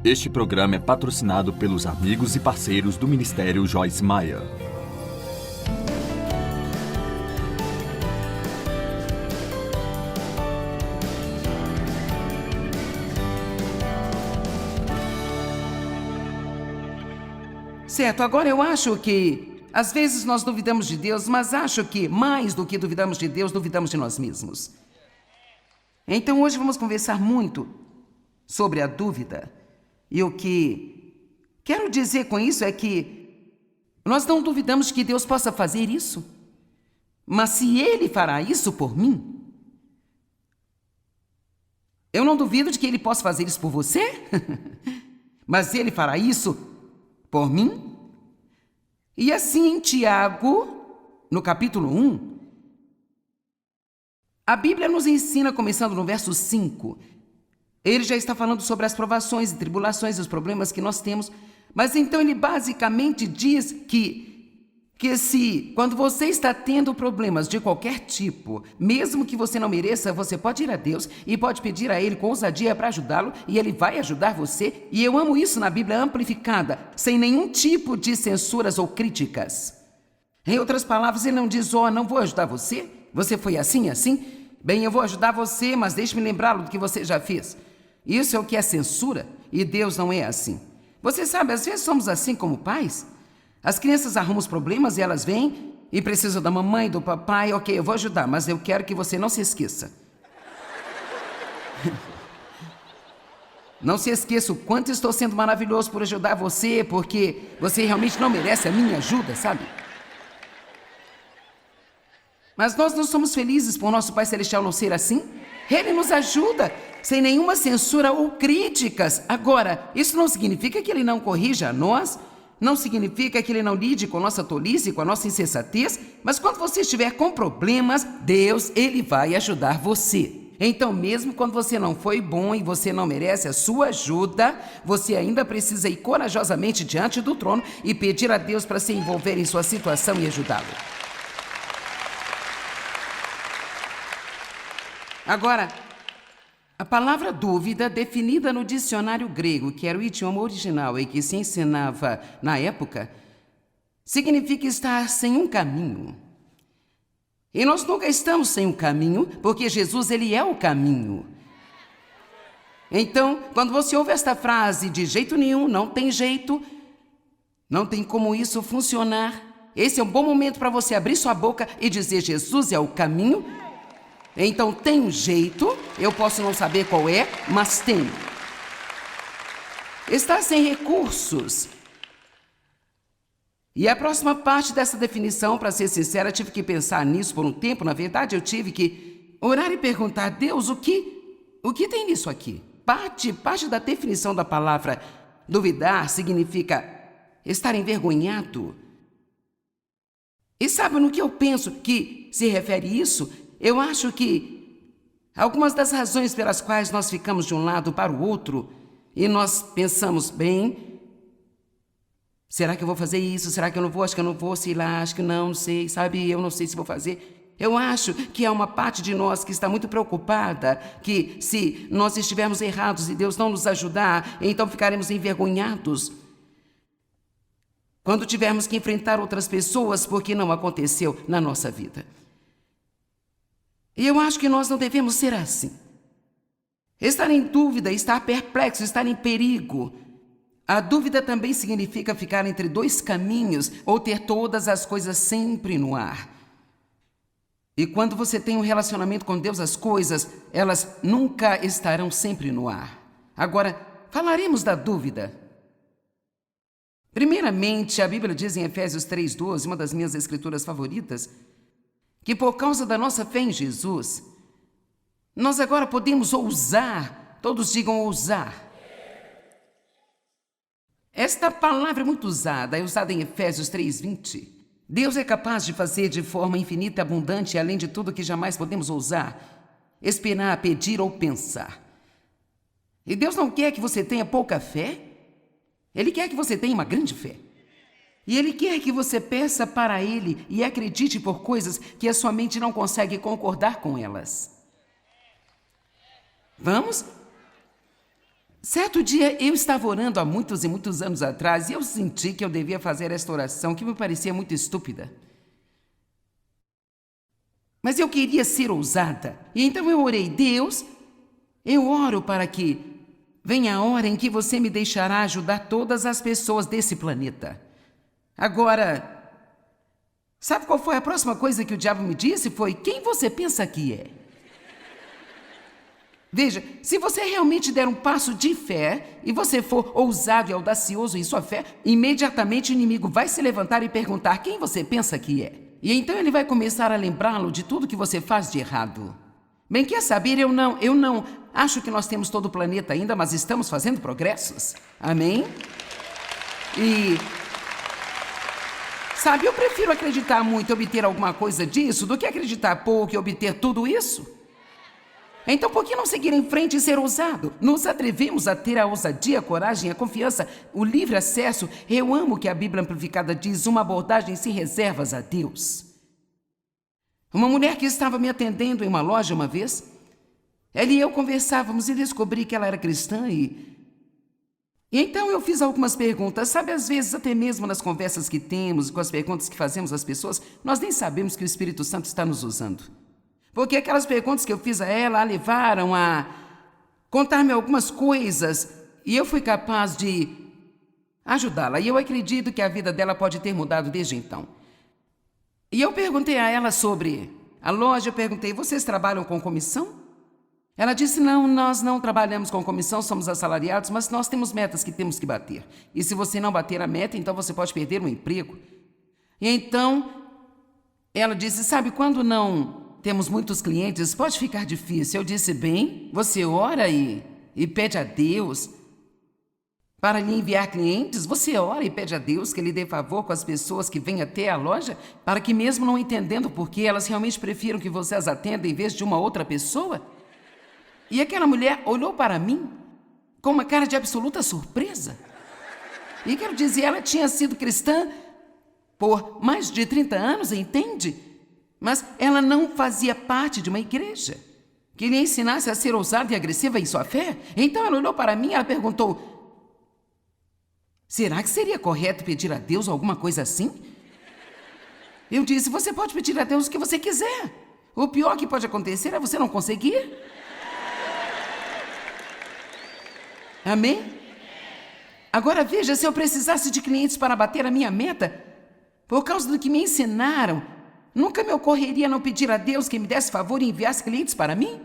Este programa é patrocinado pelos amigos e parceiros do Ministério Joyce Meyer. Certo, agora eu acho que, às vezes nós duvidamos de Deus, mas acho que mais do que duvidamos de Deus, duvidamos de nós mesmos. Então hoje vamos conversar muito sobre a dúvida. E o que quero dizer com isso é que nós não duvidamos que Deus possa fazer isso. Mas se Ele fará isso por mim, eu não duvido de que Ele possa fazer isso por você. Mas se Ele fará isso por mim? E assim em Tiago, no capítulo 1, a Bíblia nos ensina, começando no verso 5, ele já está falando sobre as provações e tribulações e os problemas que nós temos, mas então ele basicamente diz que se quando você está tendo problemas de qualquer tipo, mesmo que você não mereça, você pode ir a Deus e pode pedir a Ele com ousadia para ajudá-lo e Ele vai ajudar você. E eu amo isso na Bíblia amplificada, sem nenhum tipo de censuras ou críticas. Em outras palavras, Ele não diz, não vou ajudar você, você foi assim e assim. Bem, eu vou ajudar você, mas deixe-me lembrá-lo do que você já fez. Isso é o que é censura e Deus não é assim. Você sabe, às vezes somos assim como pais. As crianças arrumam os problemas e elas vêm e precisam da mamãe, do papai. Ok, eu vou ajudar, mas eu quero que você não se esqueça. Não se esqueça o quanto estou sendo maravilhoso por ajudar você, porque você realmente não merece a minha ajuda, sabe? Mas nós não somos felizes por nosso Pai Celestial não ser assim? Ele nos ajuda, sem nenhuma censura ou críticas. Agora, isso não significa que Ele não corrija a nós, não significa que Ele não lide com a nossa tolice, com a nossa insensatez, mas quando você estiver com problemas, Deus, Ele vai ajudar você. Então, mesmo quando você não foi bom e você não merece a sua ajuda, você ainda precisa ir corajosamente diante do trono e pedir a Deus para se envolver em sua situação e ajudá-lo. Agora, a palavra dúvida, definida no dicionário grego, que era o idioma original e que se ensinava na época, significa estar sem um caminho. E nós nunca estamos sem um caminho, porque Jesus, Ele é o caminho. Então, quando você ouve esta frase, de jeito nenhum, não tem jeito, não tem como isso funcionar, esse é um bom momento para você abrir sua boca e dizer, Jesus é o caminho. Então tem um jeito, eu posso não saber qual é, mas tem. Está sem recursos. E a próxima parte dessa definição, para ser sincera, tive que pensar nisso por um tempo. Na verdade, eu tive que orar e perguntar a Deus o que tem nisso aqui. Parte da definição da palavra duvidar significa estar envergonhado. E sabe no que eu penso que se refere isso? Eu acho que algumas das razões pelas quais nós ficamos de um lado para o outro e nós pensamos, bem, será que eu vou fazer isso? Será que eu não vou? Acho que eu não vou, sei lá, acho que não sei, sabe? Eu não sei se vou fazer. Eu acho que há uma parte de nós que está muito preocupada que se nós estivermos errados e Deus não nos ajudar, então ficaremos envergonhados quando tivermos que enfrentar outras pessoas porque não aconteceu na nossa vida. E eu acho que nós não devemos ser assim. Estar em dúvida, estar perplexo, estar em perigo. A dúvida também significa ficar entre dois caminhos ou ter todas as coisas sempre no ar. E quando você tem um relacionamento com Deus, as coisas, elas nunca estarão sempre no ar. Agora, falaremos da dúvida. Primeiramente, a Bíblia diz em Efésios 3:12, uma das minhas escrituras favoritas, que por causa da nossa fé em Jesus, nós agora podemos ousar, todos digam ousar. Esta palavra é muito usada, é usada em Efésios 3:20. Deus é capaz de fazer de forma infinita e abundante, além de tudo que jamais podemos ousar, esperar, pedir ou pensar. E Deus não quer que você tenha pouca fé, Ele quer que você tenha uma grande fé. E Ele quer que você peça para Ele e acredite por coisas que a sua mente não consegue concordar com elas. Vamos? Certo dia, eu estava orando há muitos e muitos anos atrás e eu senti que eu devia fazer esta oração, que me parecia muito estúpida. Mas eu queria ser ousada. E então eu orei: Deus, eu oro para que venha a hora em que você me deixará ajudar todas as pessoas desse planeta. Agora, sabe qual foi a próxima coisa que o diabo me disse? Foi: quem você pensa que é? Veja, se você realmente der um passo de fé e você for ousado e audacioso em sua fé, imediatamente o inimigo vai se levantar e perguntar: quem você pensa que é? E então ele vai começar a lembrá-lo de tudo que você faz de errado. Bem, quer saber, eu não acho que nós temos todo o planeta ainda, mas estamos fazendo progressos. Amém? E sabe, eu prefiro acreditar muito e obter alguma coisa disso do que acreditar pouco e obter tudo isso. Então, por que não seguir em frente e ser ousado? Nos atrevemos a ter a ousadia, a coragem, a confiança, o livre acesso. Eu amo que a Bíblia Amplificada diz: uma abordagem sem reservas a Deus. Uma mulher que estava me atendendo em uma loja uma vez, ela e eu conversávamos e descobri que ela era cristã e então eu fiz algumas perguntas. Sabe, às vezes, até mesmo nas conversas que temos, com as perguntas que fazemos às pessoas, nós nem sabemos que o Espírito Santo está nos usando. Porque aquelas perguntas que eu fiz a ela a levaram a contar-me algumas coisas e eu fui capaz de ajudá-la. E eu acredito que a vida dela pode ter mudado desde então. E eu perguntei a ela sobre a loja, eu perguntei: vocês trabalham com comissão? Ela disse: não, nós não trabalhamos com comissão, somos assalariados, mas nós temos metas que temos que bater. E se você não bater a meta, então você pode perder o emprego. E então ela disse: sabe, quando não temos muitos clientes, pode ficar difícil. Eu disse: bem, você ora e pede a Deus para lhe enviar clientes? Você ora e pede a Deus que lhe dê favor com as pessoas que vêm até a loja, para que, mesmo não entendendo por que, elas realmente prefiram que você as atenda em vez de uma outra pessoa? E aquela mulher olhou para mim com uma cara de absoluta surpresa. E quero dizer, ela tinha sido cristã por mais de 30 anos, entende? Mas ela não fazia parte de uma igreja que lhe ensinasse a ser ousada e agressiva em sua fé. Então ela olhou para mim e ela perguntou: será que seria correto pedir a Deus alguma coisa assim? Eu disse: você pode pedir a Deus o que você quiser. O pior que pode acontecer é você não conseguir. Amém? Agora veja, se eu precisasse de clientes para bater a minha meta, por causa do que me ensinaram, nunca me ocorreria não pedir a Deus que me desse favor e enviasse clientes para mim?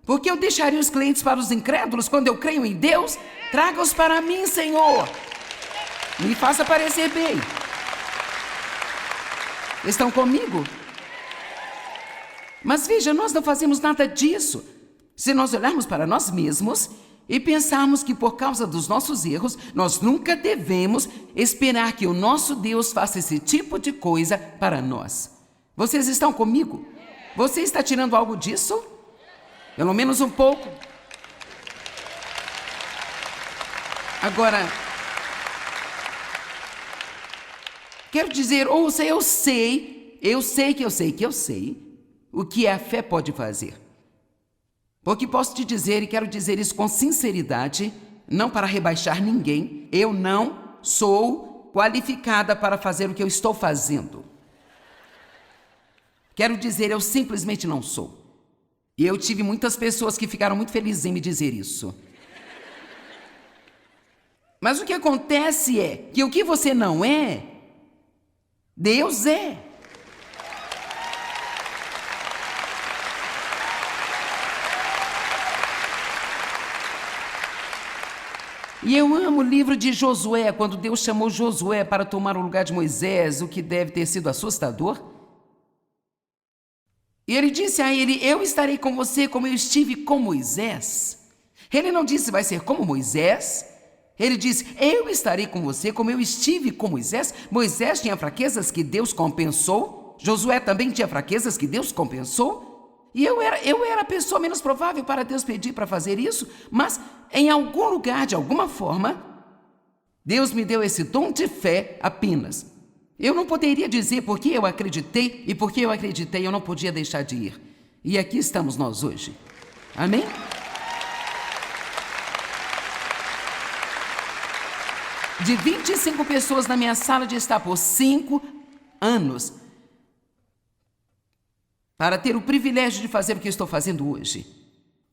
Porque eu deixaria os clientes para os incrédulos quando eu creio em Deus? Traga-os para mim, Senhor. Me faça parecer bem. Estão comigo? Mas veja, nós não fazemos nada disso. Se nós olharmos para nós mesmos e pensarmos que por causa dos nossos erros, nós nunca devemos esperar que o nosso Deus faça esse tipo de coisa para nós. Vocês estão comigo? Você está tirando algo disso? Pelo menos um pouco. Agora, quero dizer, ouça, eu sei o que a fé pode fazer. Porque posso te dizer, e quero dizer isso com sinceridade, não para rebaixar ninguém, eu não sou qualificada para fazer o que eu estou fazendo. Quero dizer, eu simplesmente não sou. E eu tive muitas pessoas que ficaram muito felizes em me dizer isso. Mas o que acontece é que o que você não é, Deus é. E eu amo o livro de Josué, quando Deus chamou Josué para tomar o lugar de Moisés, o que deve ter sido assustador. E ele disse a ele: eu estarei com você como eu estive com Moisés. Ele não disse vai ser como Moisés. Ele disse: eu estarei com você como eu estive com Moisés. Moisés tinha fraquezas que Deus compensou. Josué também tinha fraquezas que Deus compensou. E eu era a pessoa menos provável para Deus pedir para fazer isso, mas em algum lugar, de alguma forma, Deus me deu esse dom de fé apenas. Eu não poderia dizer porque eu acreditei, e porque eu acreditei eu não podia deixar de ir. E aqui estamos nós hoje. Amém? de 25 pessoas na minha sala de estar por 5 anos para ter o privilégio de fazer o que eu estou fazendo hoje.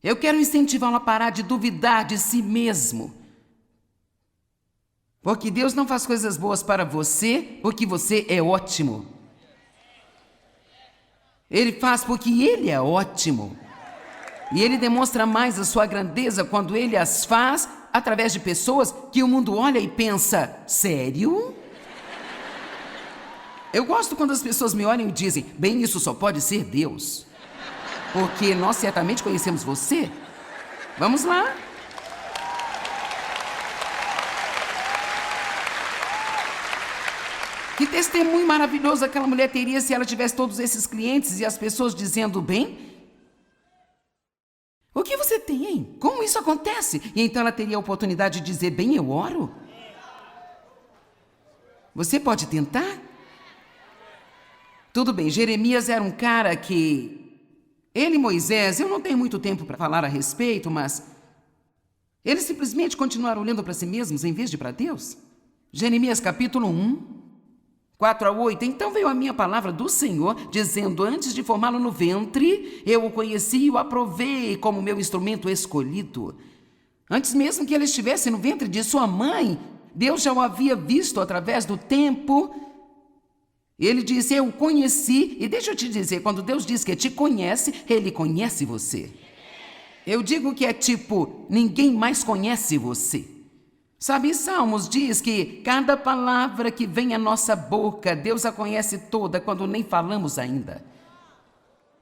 Eu quero incentivá-lo a parar de duvidar de si mesmo. Porque Deus não faz coisas boas para você porque você é ótimo. Ele faz porque Ele é ótimo. E Ele demonstra mais a sua grandeza quando Ele as faz através de pessoas que o mundo olha e pensa, sério? Eu gosto quando as pessoas me olham e dizem, bem, isso só pode ser Deus. Porque nós certamente conhecemos você. Vamos lá. Que testemunho maravilhoso aquela mulher teria se ela tivesse todos esses clientes e as pessoas dizendo, bem, o que você tem, hein? Como isso acontece? E então ela teria a oportunidade de dizer, bem, eu oro. Você pode tentar? Tudo bem, Jeremias era um cara que... Ele e Moisés, eu não tenho muito tempo para falar a respeito, mas... Eles simplesmente continuaram olhando para si mesmos em vez de para Deus. Jeremias capítulo 1, 4-8, então veio a minha palavra do Senhor, dizendo, antes de formá-lo no ventre, eu o conheci e o aprovei como meu instrumento escolhido. Antes mesmo que ele estivesse no ventre de sua mãe, Deus já o havia visto através do tempo. Ele disse, eu o conheci, e deixa eu te dizer, quando Deus diz que te conhece, Ele conhece você. Eu digo que é tipo, ninguém mais conhece você. Sabe, Salmos diz que cada palavra que vem à nossa boca, Deus a conhece toda quando nem falamos ainda.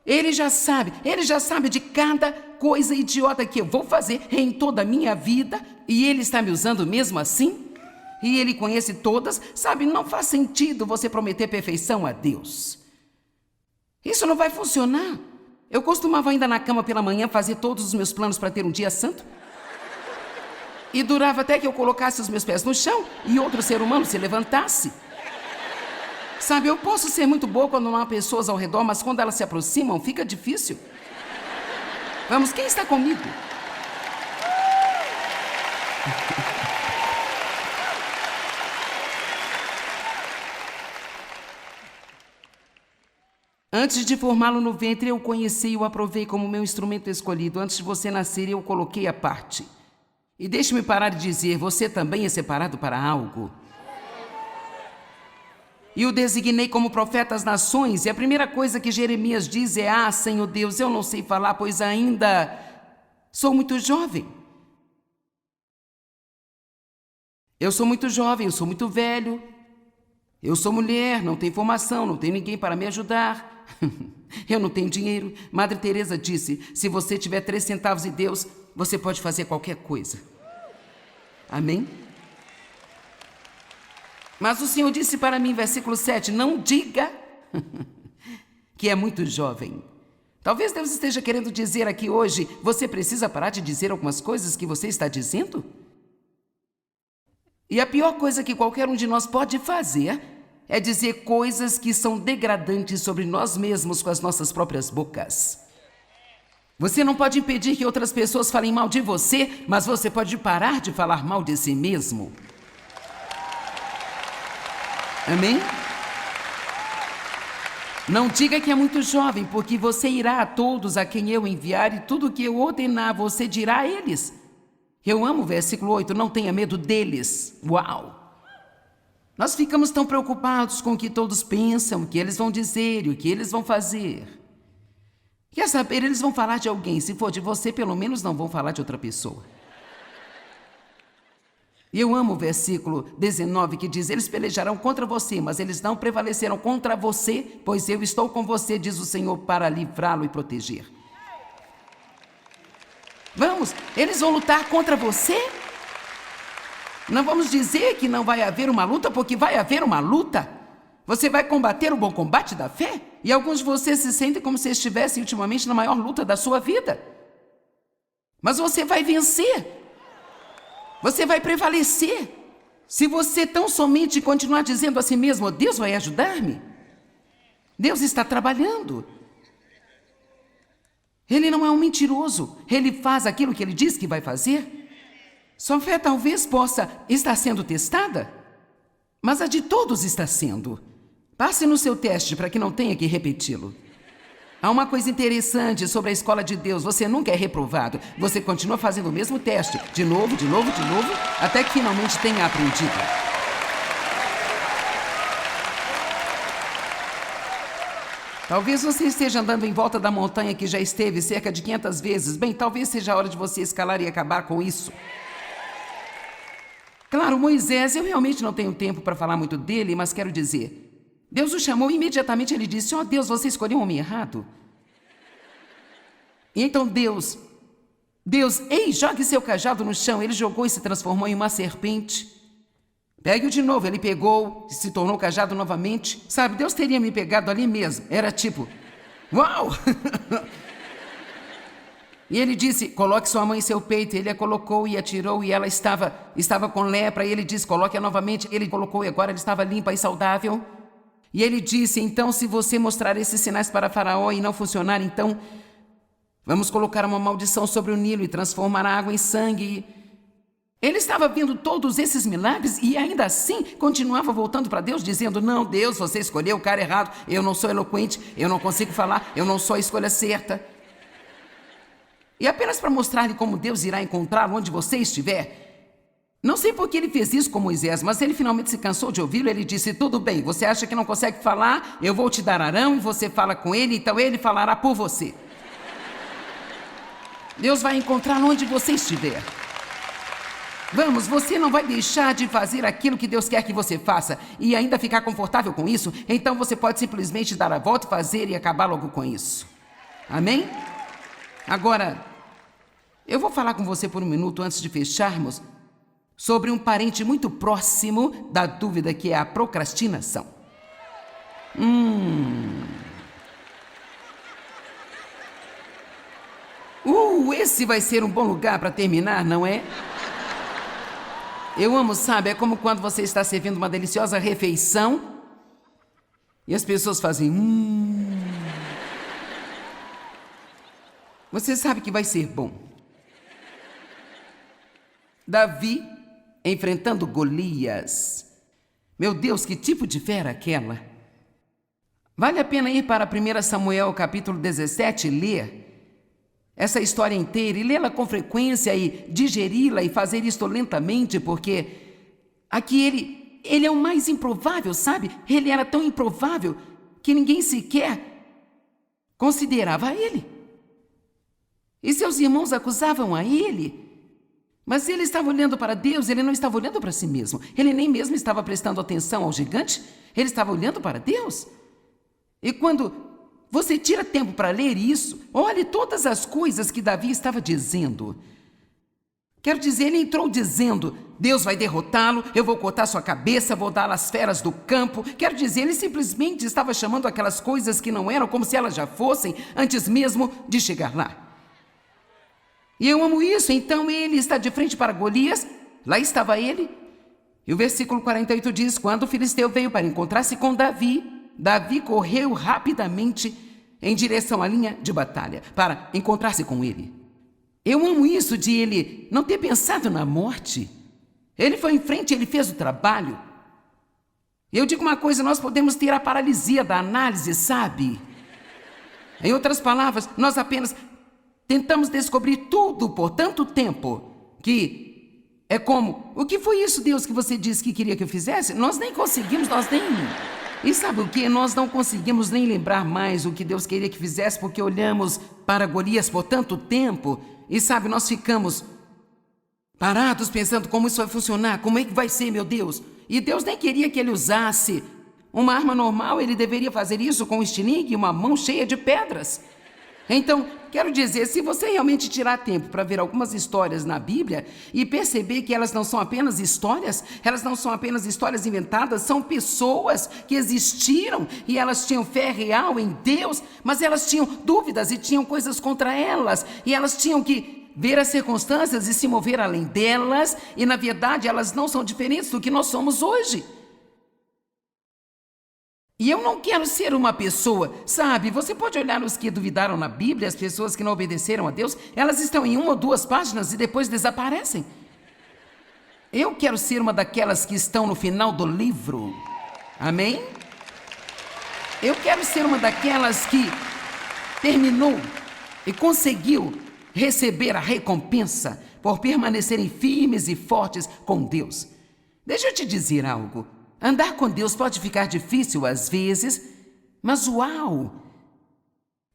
Ele já sabe de cada coisa idiota que eu vou fazer em toda a minha vida e Ele está me usando mesmo assim. E Ele conhece todas, sabe, não faz sentido você prometer perfeição a Deus. Isso não vai funcionar. Eu costumava ainda na cama pela manhã fazer todos os meus planos para ter um dia santo. E durava até que eu colocasse os meus pés no chão e outro ser humano se levantasse. Sabe, eu posso ser muito boa quando não há pessoas ao redor, mas quando elas se aproximam, fica difícil. Vamos, quem está comigo? Antes de formá-lo no ventre, eu o conheci e o aprovei como meu instrumento escolhido. Antes de você nascer, eu o coloquei à parte. E deixe-me parar de dizer, você também é separado para algo. E o designei como profeta às nações, e a primeira coisa que Jeremias diz é, Senhor Deus, eu não sei falar, pois ainda sou muito jovem. Eu sou muito jovem, eu sou muito velho. Eu sou mulher, não tenho formação, não tenho ninguém para me ajudar. Eu não tenho dinheiro. Madre Teresa disse, se você tiver 3 centavos e Deus, você pode fazer qualquer coisa. Amém? Mas o Senhor disse para mim, versículo 7, não diga que é muito jovem. Talvez Deus esteja querendo dizer aqui hoje, você precisa parar de dizer algumas coisas que você está dizendo? E a pior coisa que qualquer um de nós pode fazer é dizer coisas que são degradantes sobre nós mesmos com as nossas próprias bocas. Você não pode impedir que outras pessoas falem mal de você, mas você pode parar de falar mal de si mesmo. Amém? Não diga que é muito jovem, porque você irá a todos a quem eu enviar e tudo que eu ordenar você dirá a eles. Eu amo o versículo 8, não tenha medo deles. Uau! Nós ficamos tão preocupados com o que todos pensam, o que eles vão dizer e o que eles vão fazer. Quer saber, eles vão falar de alguém. Se for de você, pelo menos não vão falar de outra pessoa. E eu amo o versículo 19 que diz, eles pelejarão contra você, mas eles não prevalecerão contra você, pois eu estou com você, diz o Senhor, para livrá-lo e proteger. Vamos, eles vão lutar contra você? Não vamos dizer que não vai haver uma luta, porque vai haver uma luta. Você vai combater o bom combate da fé? E alguns de vocês se sentem como se estivessem ultimamente na maior luta da sua vida. Mas você vai vencer. Você vai prevalecer. Se você tão somente continuar dizendo a si mesmo, Deus vai ajudar-me. Deus está trabalhando. Ele não é um mentiroso. Ele faz aquilo que ele diz que vai fazer. Sua fé talvez possa estar sendo testada, mas a de todos está sendo. Passe no seu teste para que não tenha que repeti-lo. Há uma coisa interessante sobre a escola de Deus: você nunca é reprovado. Você continua fazendo o mesmo teste, de novo, até que finalmente tenha aprendido. Talvez você esteja andando em volta da montanha que já esteve cerca de 500 vezes. Bem, talvez seja a hora de você escalar e acabar com isso. Claro, Moisés, eu realmente não tenho tempo para falar muito dele, mas quero dizer, Deus o chamou e imediatamente ele disse: "Oh Deus, você escolheu um homem errado." E então Deus, ei, jogue seu cajado no chão. Ele jogou e se transformou em uma serpente. Pegue-o de novo. Ele pegou e se tornou cajado novamente. Sabe, Deus teria me pegado ali mesmo. Era tipo, uau! E ele disse: "Coloque sua mão em seu peito." Ele a colocou e atirou, e ela estava com lepra. E ele disse: "Coloque-a novamente." Ele colocou e agora ela estava limpa e saudável. E ele disse: "Então, se você mostrar esses sinais para Faraó e não funcionar, então vamos colocar uma maldição sobre o Nilo e transformar a água em sangue." Ele estava vendo todos esses milagres e ainda assim continuava voltando para Deus dizendo: "Não, Deus, você escolheu o cara errado. Eu não sou eloquente, eu não consigo falar, eu não sou a escolha certa." E apenas para mostrar-lhe como Deus irá encontrá-lo onde você estiver. Não sei por que ele fez isso com Moisés, mas ele finalmente se cansou de ouvi-lo. Ele disse: "Tudo bem, você acha que não consegue falar? Eu vou te dar Arão e você fala com ele, então ele falará por você." Deus vai encontrá-lo onde você estiver. Vamos, você não vai deixar de fazer aquilo que Deus quer que você faça e ainda ficar confortável com isso, então você pode simplesmente dar a volta e fazer e acabar logo com isso. Amém? Agora, eu vou falar com você por um minuto antes de fecharmos sobre um parente muito próximo da dúvida, que é a procrastinação. Esse vai ser um bom lugar para terminar, não é? Eu amo, sabe, é como quando você está servindo uma deliciosa refeição e as pessoas fazem Você sabe que vai ser bom. Davi enfrentando Golias. Meu Deus, que tipo de fera aquela? Vale a pena ir para 1 Samuel capítulo 17 e ler essa história inteira e lê-la com frequência e digeri-la e fazer isto lentamente, porque aqui ele é o mais improvável, sabe? Ele era tão improvável que ninguém sequer considerava ele. E seus irmãos acusavam a ele, mas ele estava olhando para Deus, ele não estava olhando para si mesmo. Ele nem mesmo estava prestando atenção ao gigante, ele estava olhando para Deus. E quando você tira tempo para ler isso, olhe todas as coisas que Davi estava dizendo. Quero dizer, ele entrou dizendo: "Deus vai derrotá-lo, eu vou cortar sua cabeça, vou dar às feras do campo." Quero dizer, ele simplesmente estava chamando aquelas coisas que não eram como se elas já fossem, antes mesmo de chegar lá. E eu amo isso. Então ele está de frente para Golias, lá estava ele. E o versículo 48 diz: "Quando o filisteu veio para encontrar-se com Davi, Davi correu rapidamente em direção à linha de batalha para encontrar-se com ele." Eu amo isso de ele não ter pensado na morte. Ele foi em frente, ele fez o trabalho. Eu digo uma coisa: nós podemos ter a paralisia da análise, sabe? Em outras palavras, nós apenas tentamos descobrir tudo por tanto tempo que é como: "O que foi isso, Deus, que você disse que queria que eu fizesse?" Nós nem conseguimos, E sabe o que? Nós não conseguimos nem lembrar mais o que Deus queria que fizesse, porque olhamos para Golias por tanto tempo e, sabe, nós ficamos parados pensando: como isso vai funcionar? Como é que vai ser, meu Deus? E Deus nem queria que ele usasse uma arma normal, ele deveria fazer isso com um estilingue e uma mão cheia de pedras. Então, quero dizer, se você realmente tirar tempo para ver algumas histórias na Bíblia e perceber que elas não são apenas histórias, elas não são apenas histórias inventadas, são pessoas que existiram e elas tinham fé real em Deus, mas elas tinham dúvidas e tinham coisas contra elas e elas tinham que ver as circunstâncias e se mover além delas, e na verdade elas não são diferentes do que nós somos hoje. E eu não quero ser uma pessoa, sabe, você pode olhar os que duvidaram na Bíblia, as pessoas que não obedeceram a Deus, elas estão em 1 ou 2 páginas e depois desaparecem. Eu quero ser uma daquelas que estão no final do livro. Amém? Eu quero ser uma daquelas que terminou e conseguiu receber a recompensa por permanecerem firmes e fortes com Deus. Deixa eu te dizer algo. Andar com Deus pode ficar difícil às vezes, mas uau!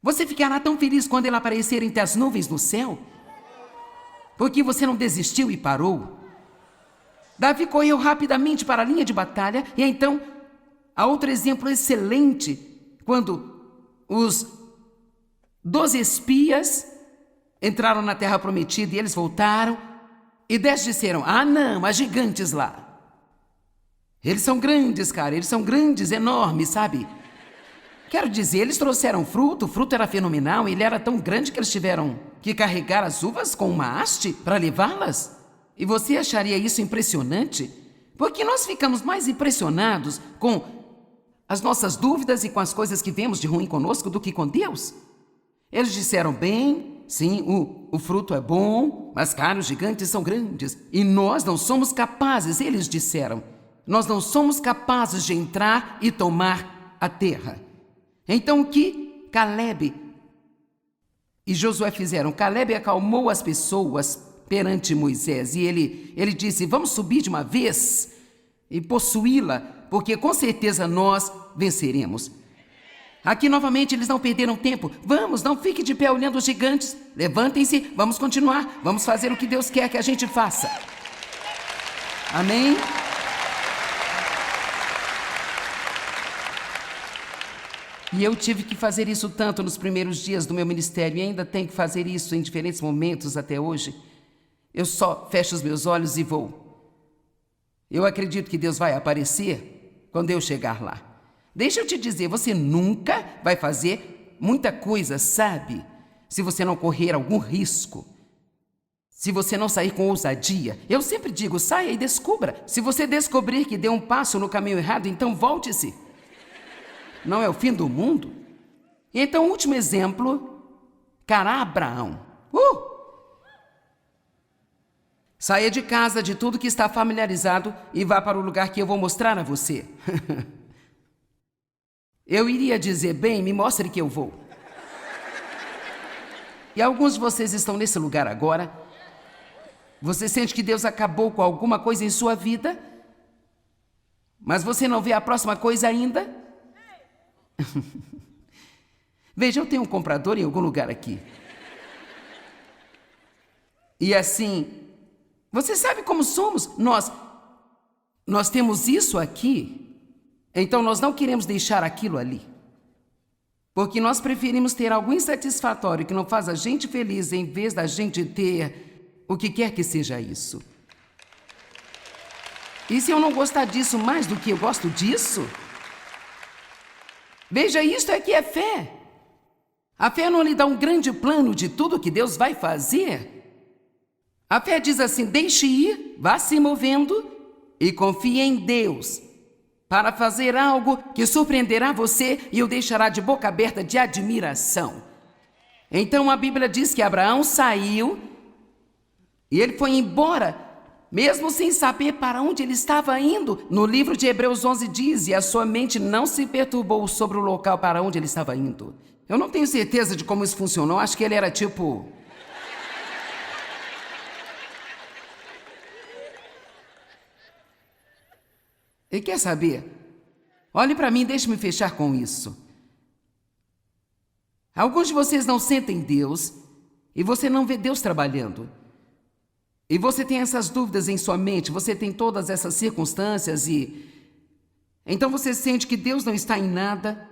Você ficará tão feliz quando Ele aparecer entre as nuvens no céu, porque você não desistiu e parou. Davi correu rapidamente para a linha de batalha, e então, há outro exemplo excelente, quando os 12 espias entraram na terra prometida e eles voltaram, e 10 disseram: ah não, há gigantes lá. Eles são grandes, cara, eles são grandes, enormes, sabe? Quero dizer, eles trouxeram fruto, o fruto era fenomenal, ele era tão grande que eles tiveram que carregar as uvas com uma haste para levá-las. E você acharia isso impressionante? Porque nós ficamos mais impressionados com as nossas dúvidas e com as coisas que vemos de ruim conosco do que com Deus. Eles disseram: bem, sim, o fruto é bom, mas cara, os gigantes são grandes. E nós não somos capazes, eles disseram, nós não somos capazes de entrar e tomar a terra. Então o que Calebe e Josué fizeram? Calebe acalmou as pessoas perante Moisés e ele disse: vamos subir de uma vez e possuí-la, porque com certeza nós venceremos. Aqui novamente eles não perderam tempo. Vamos, não fique de pé olhando os gigantes. Levantem-se, vamos continuar. Vamos fazer o que Deus quer que a gente faça. Amém? E eu tive que fazer isso tanto nos primeiros dias do meu ministério e ainda tenho que fazer isso em diferentes momentos até hoje. Eu só fecho os meus olhos e vou. Eu acredito que Deus vai aparecer quando eu chegar lá. Deixa eu te dizer, você nunca vai fazer muita coisa, sabe? Se você não correr algum risco. Se você não sair com ousadia. Eu sempre digo, saia e descubra. Se você descobrir que deu um passo no caminho errado, então volte-se. Não é o fim do mundo? Então, último exemplo, cara, Abraão. Saia de casa, de tudo que está familiarizado e vá para o lugar que eu vou mostrar a você. Eu iria dizer, bem, me mostre que eu vou. E alguns de vocês estão nesse lugar agora. Você sente que Deus acabou com alguma coisa em sua vida, mas você não vê a próxima coisa ainda? Veja, eu tenho um comprador em algum lugar aqui. E assim, você sabe como somos? Nós temos isso aqui, então nós não queremos deixar aquilo ali. Porque nós preferimos ter algo insatisfatório que não faz a gente feliz em vez da gente ter o que quer que seja isso. E se eu não gostar disso mais do que eu gosto disso? Veja, isto é que é fé. A fé não lhe dá um grande plano de tudo que Deus vai fazer. A fé diz assim: deixe ir, vá se movendo e confie em Deus para fazer algo que surpreenderá você e o deixará de boca aberta de admiração. Então a Bíblia diz que Abraão saiu e ele foi embora, mesmo sem saber para onde ele estava indo. No livro de Hebreus 11 diz: e a sua mente não se perturbou sobre o local para onde ele estava indo. Eu não tenho certeza de como isso funcionou, acho que ele era tipo... E quer saber? Olhe para mim e deixe-me fechar com isso. Alguns de vocês não sentem Deus e você não vê Deus trabalhando. E você tem essas dúvidas em sua mente, você tem todas essas circunstâncias e... então você sente que Deus não está em nada.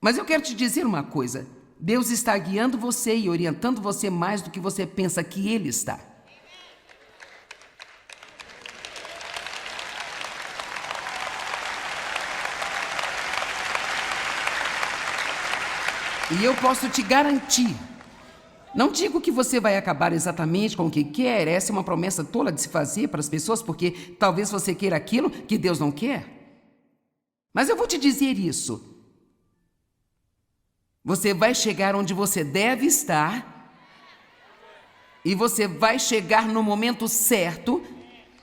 Mas eu quero te dizer uma coisa. Deus está guiando você e orientando você mais do que você pensa que Ele está. E eu posso te garantir, não digo que você vai acabar exatamente com o que quer, essa é uma promessa tola de se fazer para as pessoas, porque talvez você queira aquilo que Deus não quer. Mas eu vou te dizer isso. Você vai chegar onde você deve estar, e você vai chegar no momento certo,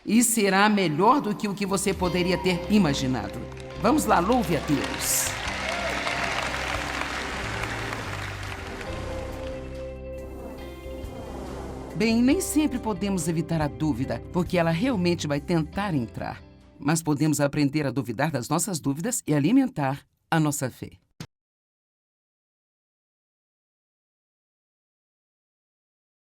e será melhor do que o que você poderia ter imaginado. Vamos lá, louve a Deus. Bem, nem sempre podemos evitar a dúvida, porque ela realmente vai tentar entrar. Mas podemos aprender a duvidar das nossas dúvidas e alimentar a nossa fé.